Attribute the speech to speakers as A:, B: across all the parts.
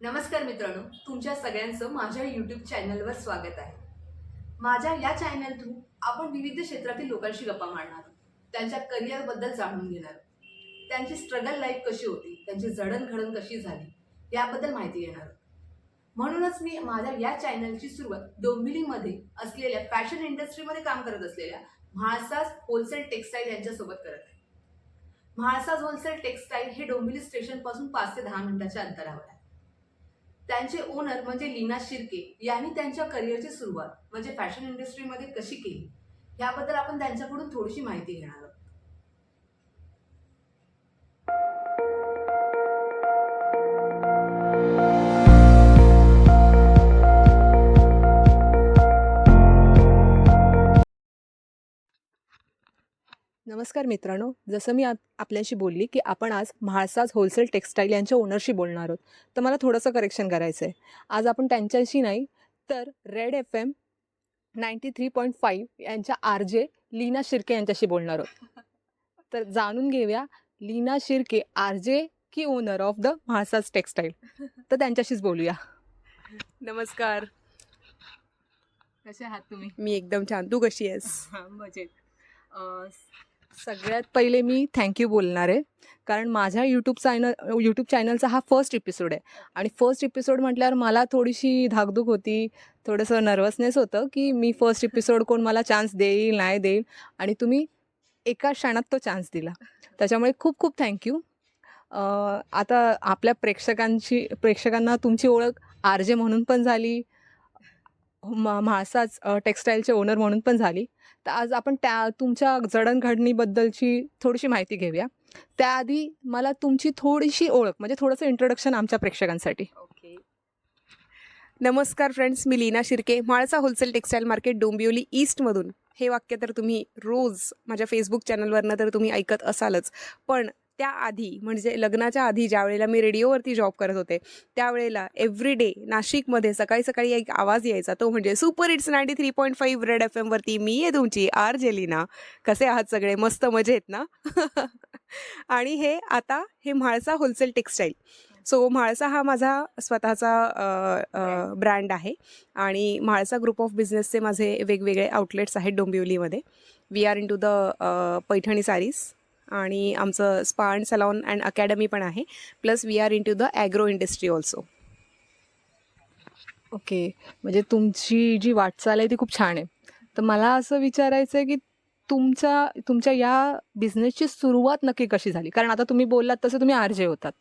A: नमस्कार मित्रांनो, तुमच्या सगळ्यांचं माझ्या यूट्यूब चॅनलवर स्वागत आहे. माझ्या या चॅनल थ्रू आपण विविध क्षेत्रातील लोकांशी गप्पा मारणार आहोत. त्यांच्या करिअरबद्दल जाणून घेणार आहोत. त्यांची स्ट्रगल लाईफ कशी होती, त्यांची जडणघडण कशी झाली याबद्दल माहिती घेणार आहोत. म्हणूनच मी माझ्या या चॅनलची सुरुवात डोंबिवलीमध्ये असलेल्या फॅशन इंडस्ट्रीमध्ये काम करत असलेल्या म्हाळसाज होलसेल टेक्सटाईल यांच्यासोबत करत आहे. म्हाळसाज होलसेल टेक्सटाईल हे डोंबिवली स्टेशन पासून 5 ते 10 मिनिटाच्या अंतरावर आहे. त्यांचे ओनर म्हणजे लीना शिर्के यांनी त्यांच्या करिअरची सुरुवात म्हणजे फॅशन इंडस्ट्रीमध्ये कशी केली याबद्दल आपण त्यांच्याकडून थोडीशी माहिती घेणार आहोत.
B: नमस्कार मित्रांनो, जसं मी आपल्याशी बोलली की आपण आज म्हाळसाज होलसेल टेक्सटाईल यांच्या ओनरशी बोलणार आहोत. तर मला थोडंसं करेक्शन करायचं आहे. आज आपण त्यांच्याशी नाही तर रेड FM 93.5 यांच्या RJ लीना शिर्के यांच्याशी बोलणार आहोत. तर जाणून घेऊया लीना शिर्के RJ की ओनर ऑफ द म्हाळसाज टेक्सटाईल. तर त्यांच्याशीच बोलूया.
C: नमस्कार.
B: कसे आहात तुम्ही?
C: मी एकदम छान. तू कशी आहेस?
B: मजेत. सगळ्यात पहिले मी थँक्यू बोलणार आहे, कारण माझ्या यूट्यूब चॅनलचा हा फर्स्ट एपिसोड आहे. आणि फर्स्ट एपिसोड म्हटल्यावर मला थोडीशी धाकधूक होती, थोडंसं नर्वसनेस होतं की मी फर्स्ट एपिसोड कोण मला चान्स देईल नाही देईल, आणि तुम्ही एका क्षणात तो चान्स दिला. त्याच्यामुळे खूप खूप थँक्यू. आता आपल्या प्रेक्षकांना तुमची ओळख RJ म्हणून पण झाली, म्हाळसाज टेक्सटाईलचे ओनर म्हणून पण झाली. तर आज आपण तुमच्या जडणघडणीबद्दलची थोडीशी माहिती घेऊया. त्याआधी मला तुमची थोडीशी ओळख म्हणजे थोडंसं इंट्रोडक्शन आमच्या प्रेक्षकांसाठी.
C: ओके. नमस्कार फ्रेंड्स, मी Leena Shirke, Mhalsa wholesale textile market Dombivli ईस्टमधून. हे वाक्य तर तुम्ही रोज माझ्या फेसबुक चॅनलवरनं तर तुम्ही ऐकत असालच, पण त्याआधी म्हणजे लग्नाच्या आधी ज्या वेळेला मी रेडिओवरती जॉब करत होते त्यावेळेला एव्हरी डे नाशिकमध्ये सकाळी सकाळी एक आवाज यायचा, तो म्हणजे सुपर हिट्स 93.5 रेड FM वरती मी आहे तुमची RJ लीना. कसे आहात सगळे? मस्त मजेत ना? आणि हे Mhalsa wholesale textile. So Mhalsa हा माझा स्वतःचा ब्रँड आहे आणि म्हाळसा ग्रुप ऑफ बिझनेसचे माझे वेगवेगळे आउटलेट्स आहेत डोंबिवलीमध्ये. We are into the Paithani sarees, आणि आमचं spa and salon and academy पण आहे. Plus we are into the agro industry also.
B: Okay, म्हणजे तुमची जी वाटचाल आहे ती खूप छान आहे. तर मला असं विचारायचं आहे की तुमच्या या बिझनेसची सुरुवात नक्की कशी झाली? कारण आता तुम्ही बोललात तसं तुम्ही RJ होतात,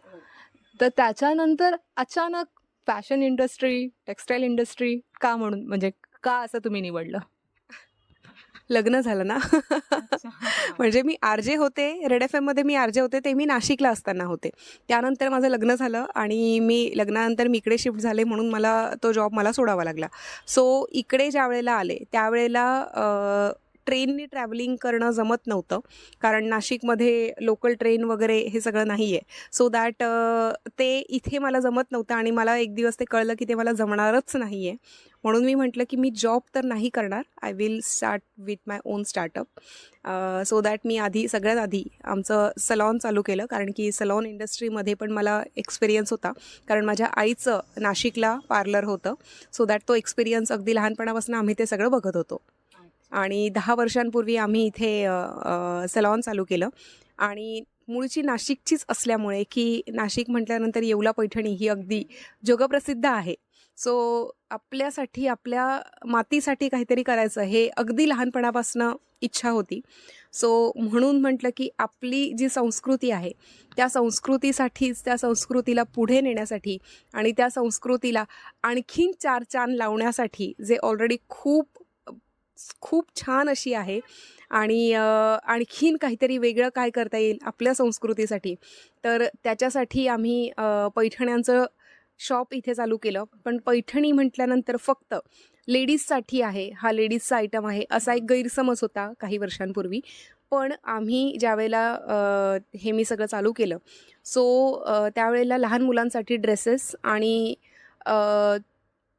B: तर त्याच्यानंतर अचानक फॅशन इंडस्ट्री, टेक्सटाईल इंडस्ट्री का म्हणून, म्हणजे का असं तुम्ही निवडलं?
C: लग्न झालं ना. म्हणजे मी RJ होते, रेड FMमध्ये मी RJ होते, ते मी नाशिकला असताना होते. त्यानंतर माझं लग्न झालं आणि मी लग्नानंतर मी इकडे शिफ्ट झाले, म्हणून मला तो जॉब सोडावा लागला. सो इकडे ज्या वेळेला आले त्यावेळेला ट्रेननी ट्रॅव्हलिंग करणं जमत नव्हतं, कारण नाशिकमध्ये लोकल ट्रेन वगैरे हे सगळं नाही आहे. सो दॅट ते इथे मला जमत नव्हतं आणि मला एक दिवस ते कळलं की ते मला जमणारच नाही आहे. म्हणून मी म्हटलं की मी जॉब तर नाही करणार, I will start with my own startup. So that मी सगळ्यात आधी आमचं सलॉन चालू केलं, कारण की सलॉन इंडस्ट्रीमध्ये पण मला एक्सपिरियन्स होता, कारण माझ्या आईचं नाशिकला पार्लर होतं. सो दॅट तो एक्सपिरियन्स अगदी लहानपणापासून आम्ही ते सगळं बघत होतो. आणि 10 वर्षांपूर्वी आम्ही इथे सलॉन चालू केलं. आणि मूळची नाशिकचीच असल्यामुळे, की नाशिक म्हटल्यानंतर येवला पैठणी ही अगदी जगप्रसिद्ध आहे. सो आपल्यासाठी, आपल्या मातीसाठी काहीतरी करायचं हे अगदी लहानपणापासून इच्छा होती. सो म्हणून म्हटलं की आपली जी संस्कृती आहे त्या संस्कृतीला पुढे नेण्यासाठी आणि त्या संस्कृतीला आणखीन 4 चांद लावण्यासाठी, जे ऑलरेडी खूप खूप छान अशी आहे, आणि आणखीन काहीतरी वेगळं काय करता येईल आपल्या संस्कृतीसाठी, तर त्याच्यासाठी आम्ही पैठण्यांचं शॉप इथे चालू केलं. पण पैठणी म्हटल्यानंतर फक्त लेडीजसाठी आहे, हा लेडीजचा आयटम आहे असा एक गैरसमज होता काही वर्षांपूर्वी. पण आम्ही ज्यावेळेला हे मी सगळं चालू केलं, सो त्यावेळेला लहान मुलांसाठी ड्रेसेस आणि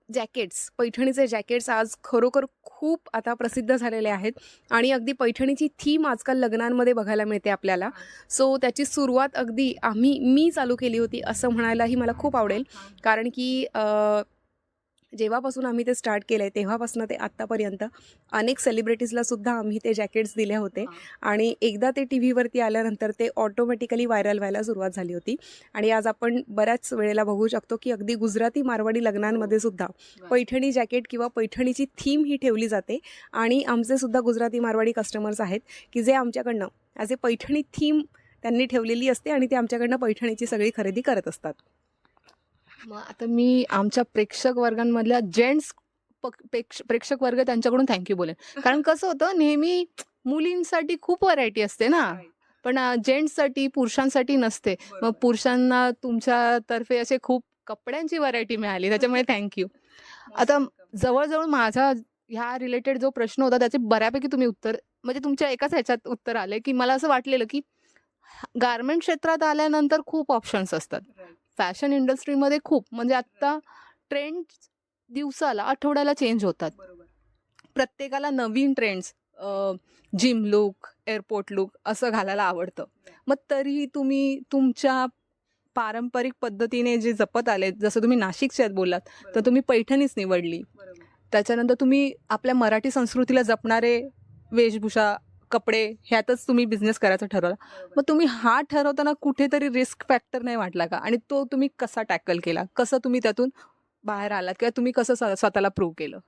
C: जॅकेट्स, पैठणीचे जॅकेट्स आज खरोखर खूप आता प्रसिद्ध झालेले आहेत आणि अगदी पैठणीची थीम आजकाल लग्नांमध्ये बघायला मिळते आपल्याला. सो त्याची सुरुवात अगदी मी चालू केली होती असं म्हणायलाही मला खूप आवडेल. कारण की जेव्हापासून आम्ही ते स्टार्ट केलं आहे तेव्हापासून ते आत्तापर्यंत अनेक सेलिब्रिटीजला सुद्धा आम्ही ते जॅकेट्स दिले होते आणि एकदा ते टी व्हीवरती आल्यानंतर ते ऑटोमॅटिकली व्हायरल व्हायला सुरुवात झाली होती. आणि आज आपण बऱ्याच वेळेला बघू शकतो की अगदी गुजराती मारवाडी लग्नांमध्ये सुद्धा पैठणी जॅकेट किंवा पैठणीची थीम ही ठेवली जाते आणि आमचे सुद्धा गुजराती मारवाडी कस्टमर्स आहेत की जे आमच्याकडनं ॲज ए पैठणी थीम त्यांनी ठेवलेली असते आणि ते आमच्याकडनं पैठणीची सगळी खरेदी करत असतात.
B: मग आता मी आमच्या प्रेक्षक वर्गांमधल्या जेंट्स प्रेक्षक वर्ग त्यांच्याकडून थँक्यू बोलेन. कारण कसं होतं, नेहमी मुलींसाठी खूप व्हरायटी असते ना, पण जेंट्ससाठी पुरुषांसाठी नसते. मग पुरुषांना तुमच्यातर्फे असे खूप कपड्यांची व्हरायटी मिळाली, त्याच्यामुळे थँक्यू. आता जवळजवळ माझा ह्या रिलेटेड जो प्रश्न होता त्याचे बऱ्यापैकी तुम्ही उत्तर, म्हणजे तुमच्या एकाच ह्याच्यात उत्तर आले, की मला असं वाटलेलं की गारमेंट क्षेत्रात आल्यानंतर खूप ऑप्शन्स असतात. फॅशन इंडस्ट्रीमध्ये खूप, म्हणजे आत्ता ट्रेंड दिवसाला आठवड्याला चेंज होतात. प्रत्येकाला नवीन trends, gym look, airport look असं घालायला आवडतं. मग तरीही तुम्ही तुमच्या पारंपरिक पद्धतीने जे जपत आले, जसं तुम्ही नाशिकच्यात बोललात तर तुम्ही पैठणीच निवडली. त्याच्यानंतर तुम्ही आपल्या मराठी संस्कृतीला जपणारे वेशभूषा, कपडे ह्यातच तुम्ही बिझनेस करायचं ठरवलं. मग तुम्ही हा ठरवताना कुठेतरी रिस्क फॅक्टर नाही वाटला का? आणि तो तुम्ही कसा टॅकल केला? कसं तुम्ही त्यातून बाहेर आलात किंवा तुम्ही कसं स्वतःला प्रूव्ह केलं?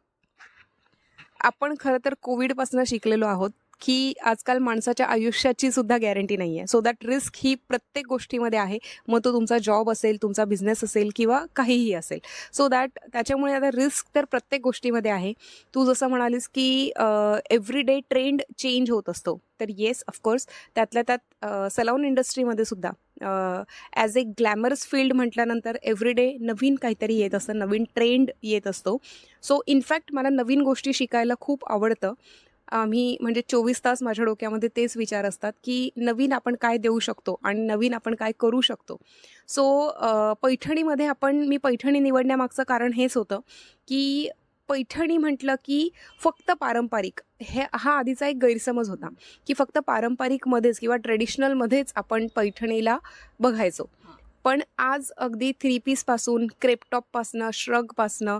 C: आपण खरं तर कोविडपासून शिकलेलो आहोत की आजकाल माणसाच्या आयुष्याची सुद्धा गॅरंटी नाही आहे. सो दॅट रिस्क ही प्रत्येक गोष्टीमध्ये आहे. मग तो तुमचा जॉब असेल, तुमचा बिझनेस असेल किंवा काहीही असेल. सो दॅट त्याच्यामुळे आता रिस्क तर प्रत्येक गोष्टीमध्ये आहे. तू जसं म्हणालीस की एव्हरी डे ट्रेंड चेंज होत असतो. तर येस, ऑफकोर्स त्यातल्या त्यात सलॉन इंडस्ट्रीमध्ये सुद्धा ॲज ए ग्लॅमरस फील्ड म्हटल्यानंतर एव्हरी डे नवीन काहीतरी येत असतं, नवीन ट्रेंड येत असतो. सो इनफॅक्ट मला नवीन गोष्टी शिकायला खूप आवडतं. आम्ही म्हणजे 24 तास माझ्या डोक्यामध्ये तेच विचार असतात की नवीन आपण काय देऊ शकतो आणि नवीन आपण काय करू शकतो. सो पैठणीमध्ये मी पैठणी निवडण्यामागचं कारण हेच होतं की पैठणी म्हटलं की फक्त पारंपरिक, हा आधीचा एक गैरसमज होता की फक्त पारंपरिकमध्येच किंवा ट्रेडिशनलमध्येच आपण पैठणीला बघायचो. पण आज अगदी 3 पीसपासून, क्रेपटॉपपासनं, श्रगपासनं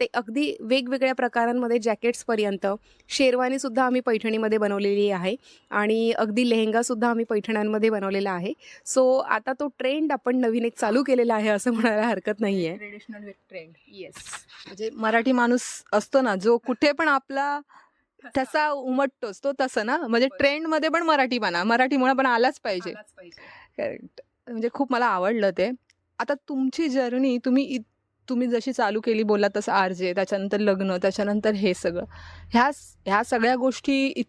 C: ते अगदी वेगवेगळ्या प्रकारांमध्ये जॅकेट्सपर्यंत शेरवानीसुद्धा आम्ही पैठणीमध्ये बनवलेली आहे आणि अगदी लेहेंगासुद्धा आम्ही पैठण्यांमध्ये बनवलेला आहे. सो आता तो ट्रेंड आपण नवीन एक चालू केलेला आहे असं म्हणायला हरकत नाही आहे.
B: Traditional with trend. येस, म्हणजे मराठी माणूस असतो ना जो कुठे पण आपला ठसा उमटतोच, तो तसं ना, म्हणजे ट्रेंडमध्ये पण मराठीमुळे पण आलाच पाहिजे. करेक्ट. म्हणजे खूप मला आवडलं ते. आता तुमची जर्नी तुम्ही जशी चालू केली बोललात तसं आरजे, त्याच्यानंतर लग्न, त्याच्यानंतर हे सगळं, ह्या सगळ्या गोष्टी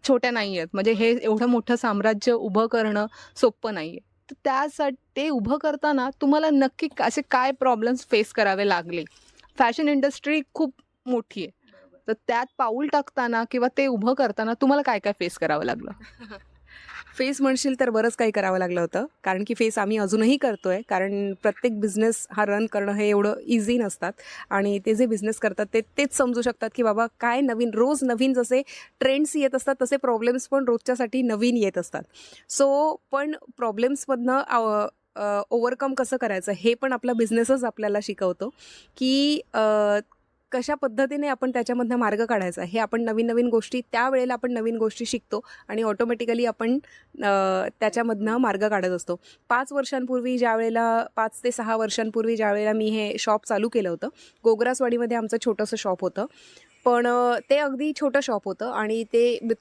B: छोट्या नाही आहेत. म्हणजे हे एवढं मोठं साम्राज्य उभं करणं सोपं नाही आहे. तर त्यासाठी ते उभं करताना तुम्हाला नक्की असे काय प्रॉब्लेम्स फेस करावे लागले? फॅशन इंडस्ट्री खूप मोठी आहे, तर त्यात पाऊल टाकताना किंवा ते उभं करताना तुम्हाला काय काय फेस करावं लागलं?
C: फेस म्हणशील तर बरंच काही करावं लागलं होतं. कारण की फेस आम्ही अजूनही करतो आहे. कारण प्रत्येक बिझनेस हा रन करणं हे एवढं इझी नसतात आणि ते जे बिझनेस करतात तेच समजू शकतात की बाबा काय नवीन, रोज नवीन जसे ट्रेंड्स येत असतात तसे प्रॉब्लेम्स पण रोजच्यासाठी नवीन येत असतात. सो पण प्रॉब्लेम्समधनं ओव्हरकम कसं करायचं हे पण आपला बिझनेसच आपल्याला शिकवतो की कशा पद्धतीने आपण त्याच्यामधनं मार्ग काढायचा हे आपण नवीन गोष्टी त्यावेळेला आपण नवीन गोष्टी शिकतो आणि ऑटोमॅटिकली आपण त्याच्यामधनं मार्ग काढत असतो. 5 ते 6 वर्षांपूर्वी ज्यावेळेला मी हे शॉप चालू केलं होतं, गोगरासवाडीमध्ये आमचं छोटंसं शॉप होतं. पण ते अगदी छोटं शॉप होतं आणि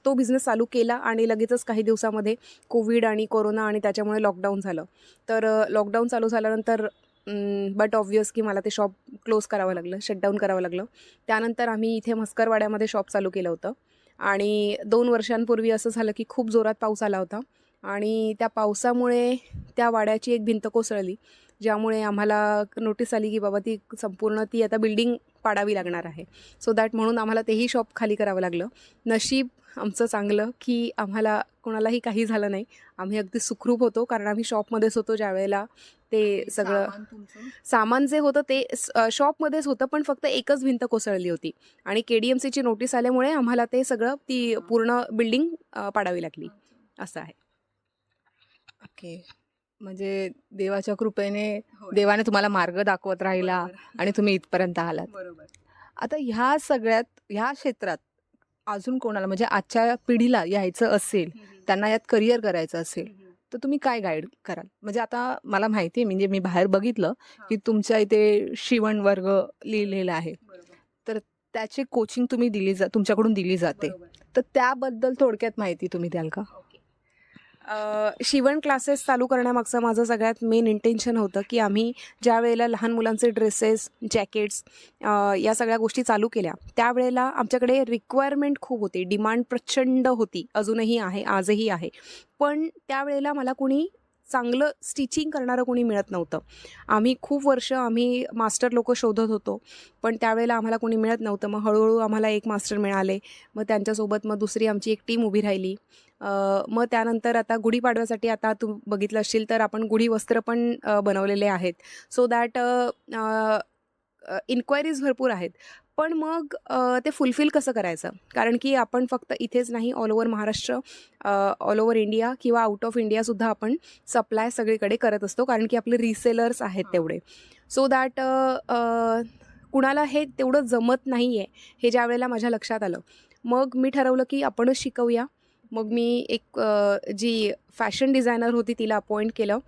C: तो बिझनेस चालू केला आणि लगेचच काही दिवसामध्ये कोविड आणि कोरोना आणि त्याच्यामुळे लॉकडाऊन झालं. तर लॉकडाऊन चालू झाल्यानंतर बट ऑब्व्हियस की मला ते शॉप क्लोज करावं लागलं, शटडाऊन करावं लागलं. त्यानंतर आम्ही इथे म्हस्करवाड्यामध्ये शॉप चालू केलं होतं आणि 2 वर्षांपूर्वी असं झालं की खूप जोरात पाऊस आला होता आणि त्या पावसामुळे त्या वाड्याची एक भिंत कोसळली, ज्यामुळे आम्हाला नोटीस आली की बाबा ती आता बिल्डिंग पाडावी लागणार आहे. सो दॅट म्हणून आम्हाला तेही शॉप खाली करावं लागलं. नशीब आमचं चांगलं की आम्हाला कोणालाही काही झालं नाही. आम्ही अगदी सुखरूप होतो, कारण आम्ही शॉपमध्येच होतो ज्यावेळेला ते सगळं
A: सामान तुमचं?
C: सामान जे होतं ते शॉपमध्येच होतं, पण फक्त एकच भिंत कोसळली होती आणि KDMCची नोटीस आल्यामुळे आम्हाला ते सगळं ती पूर्ण बिल्डिंग पाडावी लागली, असं आहे.
B: ओके. म्हणजे देवाच्या कृपेने
A: होय.
B: देवाने तुम्हाला मार्ग दाखवत राहिला
A: बरोबर.
B: आणि तुम्ही इथपर्यंत आलात.
A: बरोबर.
B: आता ह्या सगळ्यात ह्या क्षेत्रात अजून कोणाला म्हणजे आजच्या पिढीला यायचं असेल, त्यांना यात करिअर करायचं असेल, तर तुम्ही काय गाईड कराल? म्हणजे आता मला माहिती आहे, म्हणजे मी बाहेर बघितलं की तुमच्या इथे शिवण वर्ग लिहिलेला आहे,
A: बरोबर.
B: तर त्याची कोचिंग तुमच्याकडून दिली जाते,
A: बरोबर.
B: तर त्याबद्दल थोडक्यात माहिती तुम्ही द्याल का?
A: ओके.
C: शिवण क्लासेस चालू करण्यामागचं माझं सगळ्यात मेन इंटेन्शन होतं की आम्ही ज्या वेळेला लहान मुलांचे ड्रेसेस, जॅकेट्स या सगळ्या गोष्टी चालू केल्या, त्यावेळेला आमच्याकडे रिक्वायरमेंट खूप होती, डिमांड प्रचंड होती, अजूनही आहे, आजही आहे. पण त्यावेळेला मला कोणी चांगलं स्टिचिंग करणारं कोणी मिळत नव्हतं. आम्ही खूप वर्ष मास्टर लोक शोधत होतो, पण त्यावेळेला आम्हाला कोणी मिळत नव्हतं. मग हळूहळू आम्हाला एक मास्टर मिळाले, मग त्यांच्यासोबत मग दुसरी आमची एक टीम उभी राहिली. मग त्यानंतर आता गुढीपाडव्यासाठी आता तू बघितलं असशील तर आपण गुढी वस्त्र पण बनवलेले आहेत. सो दॅट इन्क्वायरीज भरपूर आहेत. पण मग ते फुलफिल कसं करायचं? कारण की आपण फक्त इथेच नाही, all over Maharashtra, all over India किंवा आउट ऑफ इंडियासुद्धा आपण सप्लाय सगळीकडे करत असतो, कारण की आपले रिसेलर्स आहेत तेवढे. सो दॅट कुणाला हे तेवढं जमत नाही आहे, हे ज्या वेळेला माझ्या लक्षात आलं, मग मी ठरवलं की आपणच शिकवूया. मग मी एक जी फॅशन डिझायनर होती तिला अपॉइंट केलं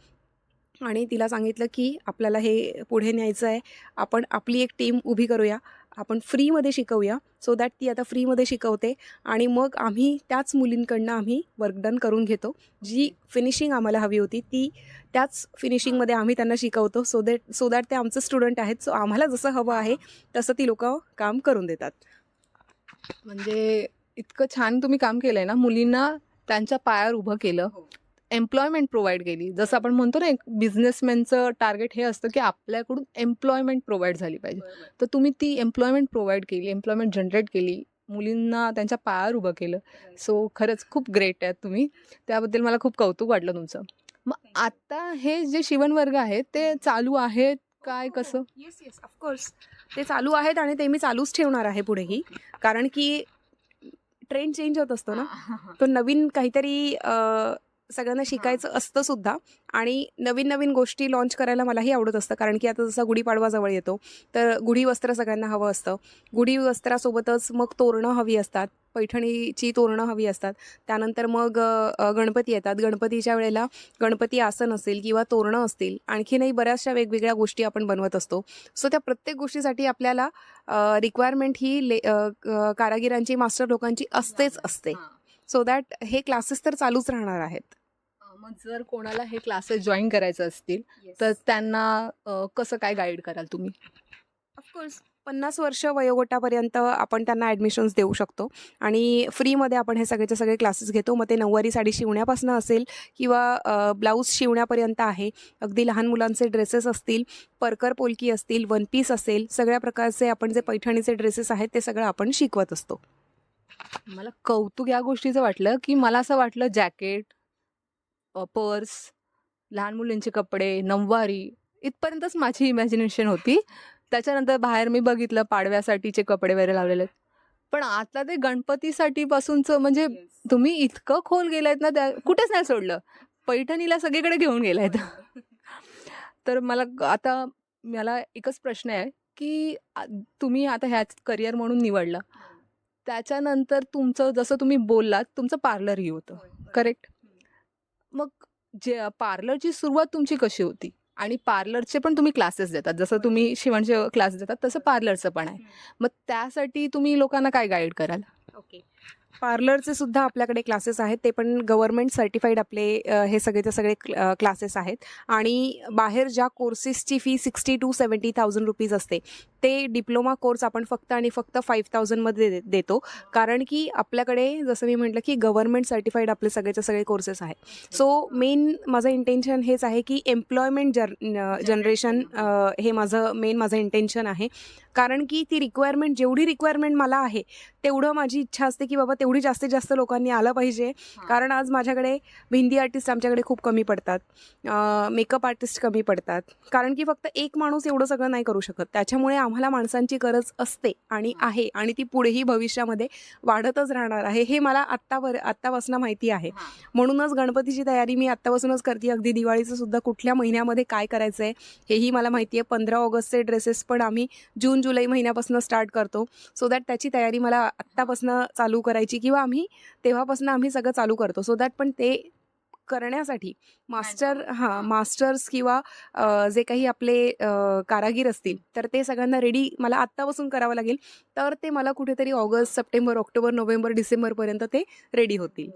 C: आणि तिला सांगितलं की आपल्याला हे पुढे न्यायचं आहे, आपण आपली एक टीम उभी करूया, आपण फ्रीमध्ये शिकवूया. सो दॅट ती आता फ्रीमध्ये शिकवते आणि मग आम्ही त्याच मुलींकडनं आम्ही वर्क डन करून घेतो. जी फिनिशिंग आम्हाला हवी होती ती त्याच फिनिशिंगमध्ये आम्ही त्यांना शिकवतो. सो दॅट ते आमचं स्टुडंट आहेत. सो आम्हाला जसं हवं आहे तसं ती लोकं काम करून देतात.
B: म्हणजे इतकं छान तुम्ही काम केलंय ना, मुलींना त्यांच्या पायावर उभं केलं,
A: हो.
B: एम्प्लॉयमेंट प्रोव्हाइड केली. जसं आपण म्हणतो ना, एक बिझनेसमॅनचं टार्गेट हे असतं की आपल्याकडून एम्प्लॉयमेंट प्रोव्हाइड झाली पाहिजे.
A: बरोबर.
B: तर तुम्ही ती एम्प्लॉयमेंट प्रोव्हाइड केली, एम्प्लॉयमेंट जनरेट केली, मुलींना त्यांच्या पायावर उभं केलं.
A: Right.
B: सो खरंच खूप ग्रेट आहेत तुम्ही. त्याबद्दल मला खूप कौतुक वाटलं तुमचं. मग
A: Thank you.
B: आता हे जे शिवण वर्ग आहेत ते चालू आहेत काय, कसं?
C: येस येस, ऑफकोर्स ते चालू आहेत आणि ते मी चालूच ठेवणार आहे पुढेही, कारण की ट्रेंड चेंज होत असतो ना, तो नवीन काहीतरी सगळ्यांना शिकायचं असतं सुद्धा आणि नवीन नवीन गोष्टी लॉन्च करायला मलाही आवडत असतं. कारण की आता जसा गुढीपाडवा जवळ येतो तर गुढी वस्त्र सगळ्यांना हवं असतं. गुढी वस्त्रासोबतच मग तोरणं हवी असतात, पैठणीची तोरणं हवी असतात. त्यानंतर मग गणपती येतात. गणपतीच्या वेळेला गणपती आसन असेल किंवा तोरणं असतील, आणखीनही बऱ्याचशा वेगवेगळ्या गोष्टी आपण बनवत असतो. सो त्या प्रत्येक गोष्टीसाठी आपल्याला रिक्वायरमेंट ही कारागिरांची, मास्टर लोकांची असतेच असते.
A: हां.
C: सो दॅट हे क्लासेस तर चालूच राहणार आहेत.
B: मग जर कोणाला हे क्लासेस जॉईन करायचं असतील
A: Yes.
B: तर त्यांना कसं काय गाईड कराल तुम्ही?
C: ऑफकोर्स 50 वर्ष वयोगटापर्यंत आपण त्यांना ॲडमिशन्स देऊ शकतो आणि फ्रीमध्ये आपण हे सगळेचे सगळे क्लासेस घेतो. मग ते नऊवारी साडी शिवण्यापासून असेल किंवा ब्लाऊज शिवण्यापर्यंत आहे. अगदी लहान मुलांचे ड्रेसेस असतील, परकर पोलकी असतील, वन पीस असेल, सगळ्या प्रकारचे आपण जे पैठणीचे ड्रेसेस आहेत ते सगळं आपण शिकवत असतो.
B: मला कौतुक या गोष्टीचं वाटलं की मला असं वाटलं जॅकेट, पर्स, लहान मुलींचे कपडे, नऊवारी इथपर्यंतच माझी इमॅजिनेशन होती. त्याच्यानंतर बाहेर मी बघितलं पाडव्यासाठीचे कपडे वगैरे लावलेले आहेत. पण आता ते गणपतीसाठी पासूनचं म्हणजे
A: Yes.
B: तुम्ही इतकं खोल गेलायत ना, त्या कुठेच नाही सोडलं. पैठणीला सगळीकडे घेऊन गेलायत. तर मला एकच प्रश्न आहे की तुम्ही आता ह्याच करिअर म्हणून निवडलं, त्याच्यानंतर तुमचं जसं तुम्ही बोललात तुमचं पार्लरही होतं, करेक्ट? मग जे पार्लरची सुरुवात तुमची कशी होती? आणि पार्लरचे पण तुम्ही क्लासेस देतात, जसं तुम्ही शिवणचे क्लास देतात तसं पार्लरचं पण आहे. मग त्यासाठी तुम्ही लोकांना काय गाईड कराल?
C: ओके. पार्लरचे सुद्धा आपल्याकडे क्लासेस आहेत, ते पण गव्हर्नमेंट सर्टिफाईड आपले हे सगळेचे सगळे क्लासेस आहेत आणि बाहेर ज्या कोर्सेसची फी 60,000 to 70,000 रुपीज असते ते डिप्लोमा कोर्स आपण फक्त आणि फक्त 5,000मध्ये देतो, कारण की आपल्याकडे जसं मी म्हटलं की गव्हर्नमेंट सर्टिफाईड आपले सगळेचे सगळे कोर्सेस आहेत. सो मेन माझं इंटेन्शन हेच आहे की एम्प्लॉयमेंट जनरेशन हे माझं इंटेन्शन आहे. कारण की ती रिक्वायरमेंट जेवढी रिक्वायरमेंट मला आहे तेवढं माझी इच्छा असते की बाबा तेवढी जास्तीत जास्त लोकांनी आलं पाहिजे. कारण आज माझ्याकडे मेहंदी आर्टिस्ट आमच्याकडे खूप कमी पडतात, मेकअप आर्टिस्ट कमी पडतात, कारण की फक्त एक माणूस एवढं सगळं नाही करू शकत. त्याच्यामुळे आम्हाला माणसांची गरज असते आणि आहे, आणि ती पुढेही भविष्यामध्ये वाढतच राहणार आहे. हे मला आत्तापासून माहिती आहे. म्हणूनच गणपतीची तयारी मी आत्तापासूनच करते. अगदी दिवाळीचं सुद्धा कुठल्या महिन्यामध्ये काय करायचं आहे हेही मला माहिती आहे. 15 ऑगस्टचे ड्रेसेस पण आम्ही जून जुलै महिन्यापासून स्टार्ट करतो, सो दॅट त्याची तयारी मला आत्तापासून चालू करायची, किंवा तेव्हापासून आम्ही सगळं चालू करतो. सो दॅट पण ते करण्यासाठी मास्टर्स किंवा जे काही आपले कारागीर असतील तर ते सगळ्यांना रेडी मला आत्तापासून करावं लागेल. तर ते मला कुठेतरी ऑगस्ट, सप्टेंबर, ऑक्टोबर, नोव्हेंबर, डिसेंबरपर्यंत ते रेडी होतील.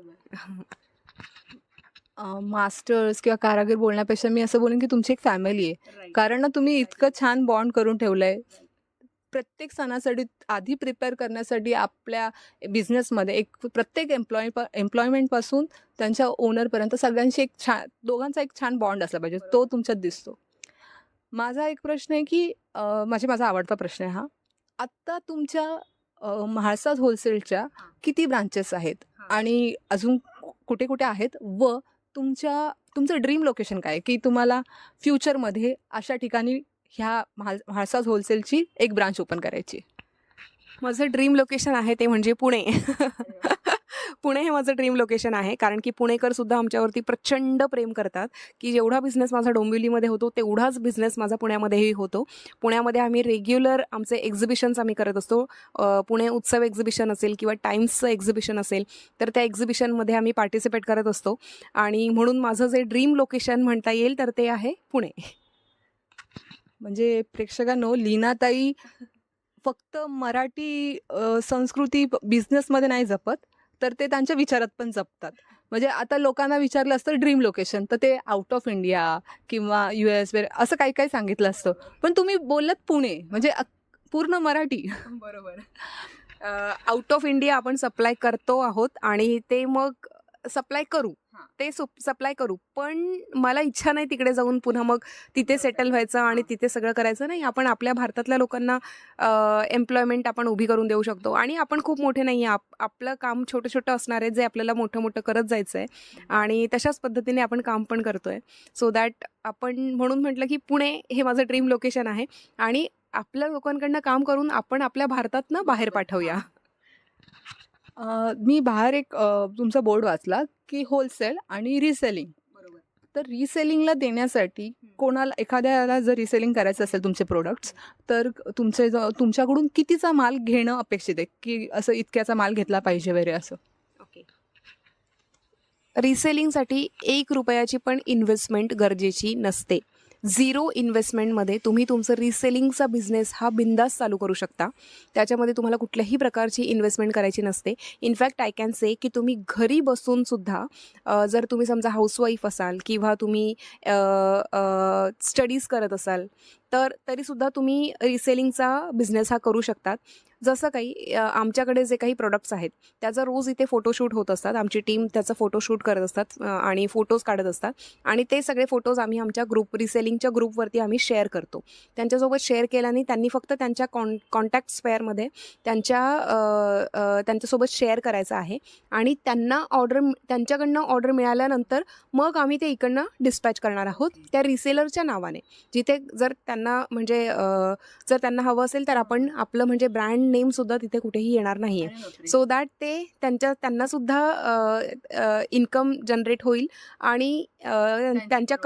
B: मास्टर्स किंवा कारागीर बोलण्यापेक्षा मी असं बोलेन की तुमची एक फॅमिली आहे. कारण ना तुम्ही इतकं छान बॉन्ड करून ठेवलंय. प्रत्येक सणासाठी आधी प्रिपेअर करण्यासाठी आपल्या बिझनेसमध्ये एक प्रत्येक एम्प्लॉयमेंटपासून त्यांच्या ओनरपर्यंत सगळ्यांशी एक दोघांचा एक छान बॉन्ड असला पाहिजे. तो तुमच्यात दिसतो. माझा एक प्रश्न आहे की माझा आवडता प्रश्न आहे हा. आत्ता तुमच्या म्हाळसा होलसेलच्या किती ब्रांचेस आहेत आणि अजून कुठे कुठे आहेत, व तुमचं ड्रीम लोकेशन काय आहे की तुम्हाला फ्युचरमध्ये अशा ठिकाणी ह्या म्हाळसा होलसेलची एक ब्रांच ओपन करायची?
C: माझं ड्रीम लोकेशन आहे ते म्हणजे पुणे. पुणे हे माझं ड्रीम लोकेशन आहे, कारण की पुणेकर सुद्धा आमच्यावरती प्रचंड प्रेम करतात. की जेवढा बिझनेस माझा डोंबिवलीमध्ये होतो तेवढाच बिझनेस माझा पुण्यामध्येही होतो. पुण्यामध्ये आम्ही रेग्युलर आमचे एक्झिबिशन्स आम्ही करत असतो. पुणे उत्सव एक्झिबिशन असेल किंवा टाइम्सचं एक्झिबिशन असेल तर त्या एक्झिबिशनमध्ये आम्ही पार्टिसिपेट करत असतो. आणि म्हणून माझं जे ड्रीम लोकेशन म्हणता येईल तर ते आहे पुणे.
B: म्हणजे प्रेक्षकांनो, लीनाताई फक्त मराठी संस्कृती बिझनेसमध्ये नाही जपत, तर ते त्यांच्या विचारात पण जपतात. म्हणजे आता लोकांना विचारलं असतं ड्रीम लोकेशन तर ते आउट ऑफ इंडिया किंवा US असं काही काही सांगितलं असतं, पण तुम्ही बोललात पुणे म्हणजे पूर्ण मराठी.
C: बरोबर. आउट ऑफ इंडिया आपण सप्लाय करतो आहोत आणि ते मग सप्लाय करू, सप्लाय करू, पण मला इच्छा नाही तिकडे जाऊन पुन्हा मग तिथे सेटल व्हायचं आणि तिथे सगळं करायचं. नाही, आपण आपल्या भारतातल्या लोकांना एम्प्लॉयमेंट आपण उभी करून देऊ शकतो. आणि आपण खूप मोठे नाही आहे, आपलं काम छोटं छोटं असणार आहे जे आपल्याला मोठं मोठं करत जायचं आहे, आणि तशाच पद्धतीने आपण काम पण करतो आहे. सो दॅट आपण म्हणून म्हटलं की पुणे हे माझं ड्रीम लोकेशन आहे, आणि आपल्या लोकांकडनं काम करून आपण आपल्या भारतातनं बाहेर पाठवूया.
B: मी बाहेर एक तुमचा बोर्ड वाचला की होलसेल आणि रिसेलिंग.
C: बरोबर.
B: तर रिसेलिंगला देण्यासाठी कोणाला एखाद्याला जर रिसेलिंग करायचं असेल तुमचे प्रोडक्ट्स, तर तुमच्याकडून कितीचा माल घेणं अपेक्षित आहे, की असं इतक्याचा माल घेतला पाहिजे वगैरे असं?
C: ओके. रिसेलिंगसाठी 1 रुपयाची पण इन्व्हेस्टमेंट गरजेची नसते. 0 इन्व्हेस्टमेंटमध्ये तुम्ही तुमचं रिसेलिंगचा बिझनेस हा बिंदास चालू करू शकता. त्याच्यामध्ये तुम्हाला कुठल्याही प्रकारची इन्व्हेस्टमेंट करायची नसते. इनफॅक्ट आय कॅन से की तुम्ही घरी बसूनसुद्धा जर तुम्ही समजा हाऊसवाईफ असाल किंवा तुम्ही स्टडीज करत असाल तर तरीसुद्धा तुम्ही रिसेलिंगचा बिझनेस हा करू शकतात. जसं काही आमच्याकडे जे काही प्रोडक्ट्स आहेत त्याचा रोज इथे फोटोशूट होत असतात. आमची टीम त्याचा फोटोशूट करत असतात आणि फोटोज काढत असतात, आणि ते सगळे फोटोज आम्ही आमच्या रिसेलिंगच्या ग्रुपवरती आम्ही शेअर करतो. त्यांच्यासोबत शेअर केल्याने त्यांनी फक्त त्यांच्या कॉन्टॅक्ट स्पेअरमध्ये त्यांच्यासोबत शेअर करायचं आहे, आणि त्यांच्याकडनं ऑर्डर मिळाल्यानंतर मग आम्ही ते इकडनं डिस्पॅच करणार आहोत त्या रिसेलरच्या नावाने. जिथे जर त्यांना म्हणजे जर त्यांना हवं असेल तर आपण आपलं म्हणजे ब्रँड नेम सुद्धा तिथे कुठेही येणार नाहीये. सो दॅट ते त्यांना सुद्धा इन्कम जनरेट होईल, आणि त्यांच्या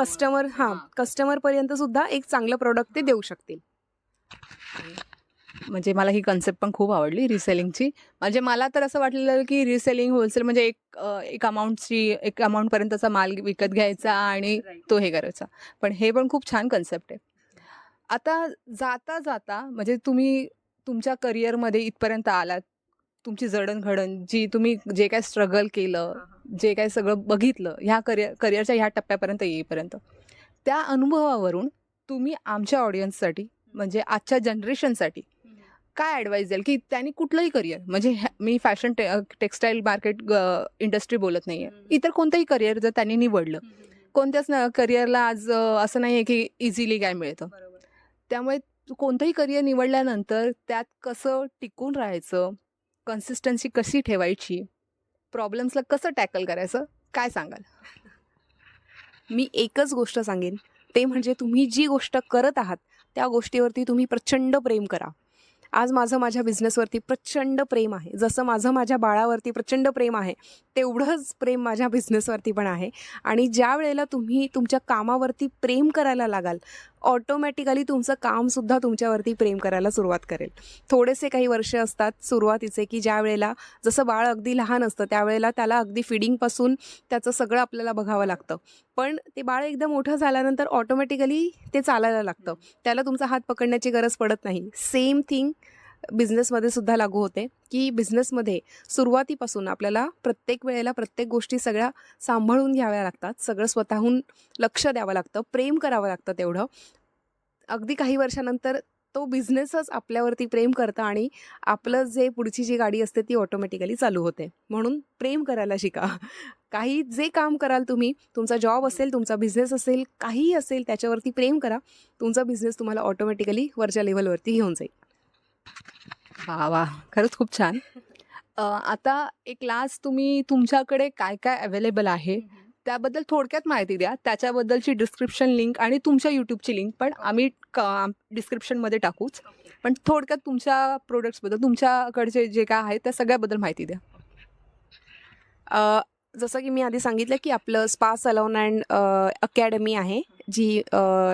C: कस्टमरपर्यंत सुद्धा एक चांगलं प्रोडक्ट ते देऊ शकतील.
B: म्हणजे मला ही कन्सेप्ट पण खूप आवडली रिसेलिंगची. म्हणजे मला तर असं वाटलेलं की रिसेलिंग होलसेल म्हणजे एक अमाऊंटपर्यंतचा माल विकत घ्यायचा आणि तो हे करायचा, पण हे पण खूप छान कन्सेप्ट आहे. आता जाता जाता म्हणजे तुम्ही तुमच्या करिअरमध्ये इथपर्यंत आलात, तुमची जडणघडण तुम्ही जे काय स्ट्रगल केलं, जे काय सगळं बघितलं ह्या करिअरच्या ह्या टप्प्यापर्यंत येईपर्यंत, त्या अनुभवावरून तुम्ही आमच्या ऑडियन्ससाठी म्हणजे आजच्या जनरेशनसाठी काय ॲडवाईस द्याल की त्यांनी कुठलंही करिअर म्हणजे मी फॅशन टेक्स्टाईल मार्केट इंडस्ट्री बोलत नाही आहे, इतर कोणतंही करिअर जर त्यांनी निवडलं, कोणत्याच करिअरला आज असं नाही आहे की इझिली काय मिळतं. त्यामुळे कोणतंही करिअर निवडल्यानंतर त्यात कसं टिकून राहायचं, कन्सिस्टन्सी कशी ठेवायची, प्रॉब्लेम्सला कसं टॅकल करायचं, काय सांगाल?
C: मी एकच गोष्ट सांगेन, ते म्हणजे तुम्ही जी गोष्ट करत आहात त्या गोष्टीवरती तुम्ही प्रचंड प्रेम करा. आज माझं माझ्या बिझनेसवरती प्रचंड प्रेम आहे. जसं माझं माझ्या बाळावरती प्रचंड प्रेम आहे, तेवढंच प्रेम माझ्या बिझनेसवरती पण आहे. आणि ज्या वेळेला तुम्ही तुमच्या कामावरती प्रेम करायला लागाल, ऑटोमॅटिकली तुमचं कामसुद्धा तुमच्यावरती प्रेम करायला सुरुवात करेल. थोडेसे काही वर्ष असतात सुरुवातीचे, की ज्या वेळेला जसं बाळ अगदी लहान असतं त्यावेळेला त्याला अगदी फिडिंगपासून त्याचं सगळं आपल्याला बघावं लागतं. पण ते बाळ एकदा मोठं झाल्यानंतर ऑटोमॅटिकली ते चालायला लागतं. त्याला तुमचा हात पकडण्याची गरज पडत नाही. सेम थिंग बिझनेसमध्ये सुद्धा लागू होते, की बिझनेसमध्ये सुरुवातीपासून आपल्याला प्रत्येक वेळेला प्रत्येक गोष्टी सगळ्या सांभाळून घ्याव्या लागतात. सगळं स्वतःहून लक्ष द्यावं लागतं, प्रेम करावं लागतं तेवढं. अगदी काही वर्षानंतर तो बिझनेसच आपल्यावरती प्रेम करतं आणि आपलं जे पुढची जी गाडी असते ती ऑटोमॅटिकली चालू होते. म्हणून प्रेम करायला शिका. काही जे काम कराल तुम्ही, तुमचा जॉब असेल, तुमचा बिझनेस असेल, काहीही असेल, त्याच्यावरती प्रेम करा. तुमचा बिझनेस तुम्हाला ऑटोमॅटिकली वरच्या लेव्हलवरती घेऊन जाईल.
B: वा वा, खरंच खूप छान. आता एक लास्ट, तुम्ही तुमच्याकडे काय काय अवेलेबल आहे त्याबद्दल थोडक्यात माहिती द्या. त्याच्याबद्दलची डिस्क्रिप्शन लिंक आणि तुमच्या यूट्यूबची लिंक पण आम्ही डिस्क्रिप्शनमध्ये टाकूच. पण थोडक्यात तुमच्या प्रोडक्ट्सबद्दल, तुमच्याकडचे जे काय आहे त्या सगळ्याबद्दल माहिती द्या.
C: जसं की मी आधी सांगितलं, की आपलं स्पा सलॉन अँड अकॅडमी आहे, जी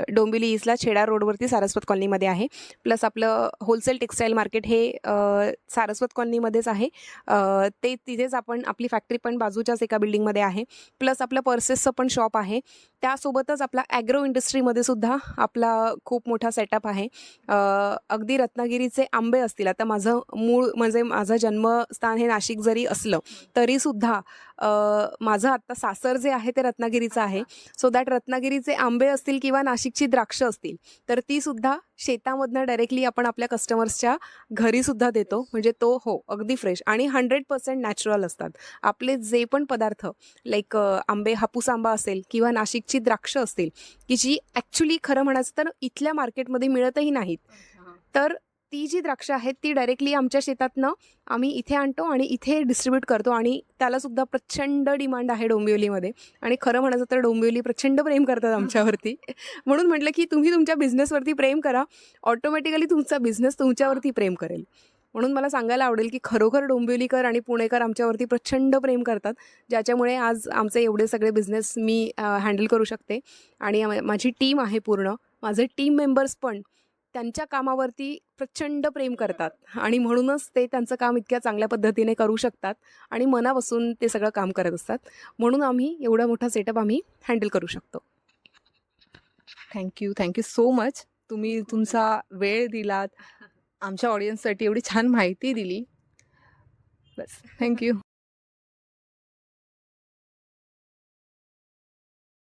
C: डोंबिवली ईस्टला छेडा रोडवरती सारस्वत कॉलनीमध्ये आहे. प्लस आपलं होलसेल टेक्स्टाईल मार्केट हे सारस्वत कॉलनीमध्येच आहे. ते तिथेच आपण आपली फॅक्टरी पण बाजूच्याच एका बिल्डिंगमध्ये आहे. प्लस आपलं पर्सेसचं पण शॉप आहे. त्यासोबतच आपला ॲग्रो इंडस्ट्रीमध्ये सुद्धा आपला खूप मोठा सेटअप आहे. अगदी रत्नागिरीचे आंबे असतील, आता माझं मूळ म्हणजे माझं जन्मस्थान हे नाशिक जरी असलं तरीसुद्धा माझं आत्ता सासर जे आहे ते रत्नागिरीचं आहे. सो दॅट रत्नागिरीचे आंबे असतील किंवा नाशिकची द्राक्षं असतील तर तीसुद्धा शेतामधनं डायरेक्टली आपण आपल्या कस्टमर्सच्या घरीसुद्धा देतो. म्हणजे तो अगदी फ्रेश आणि 100% नॅचरल असतात. आपले जे पण पदार्थ लाईक आंबे, हापूस आंबा असेल किंवा नाशिकची द्राक्षं असतील, की जी ॲक्च्युली खरं म्हणायचं तर इथल्या मार्केटमध्ये मिळतही नाहीत, तर ती जी द्राक्षं आहेत ती डायरेक्टली आमच्या शेतातनं आम्ही इथे आणतो आणि इथे डिस्ट्रीब्यूट करतो. आणि त्यालासुद्धा प्रचंड डिमांड आहे डोंबिवलीमध्ये. आणि खरं म्हणायचं तर डोंबिवली प्रचंड प्रेम करतात आमच्यावरती. म्हणून म्हटलं की तुम्ही तुमच्या बिझनेसवरती प्रेम करा, ऑटोमॅटिकली तुमचा बिझनेस तुमच्यावरती प्रेम करेल. म्हणून मला सांगायला आवडेल की खरोखर डोंबिवलीकर आणि पुणेकर आमच्यावरती प्रचंड प्रेम करतात, ज्याच्यामुळे आज आमचे एवढे सगळे बिझनेस मी हँडल करू शकते. आणि माझी टीम आहे पूर्ण, माझे टीम मेंबर्स पण त्यांच्या कामावरती प्रचंड प्रेम करतात आणि म्हणूनच ते त्यांचं काम इतक्या चांगल्या पद्धतीने करू शकतात आणि मनापासून ते सगळं काम करत असतात. म्हणून आम्ही एवढा मोठा सेटअप आम्ही हँडल करू शकतो.
B: Thank you so much. तुम्ही तुमचा वेळ दिलात, आमच्या ऑडियन्ससाठी एवढी छान माहिती दिली. बस, थँक्यू.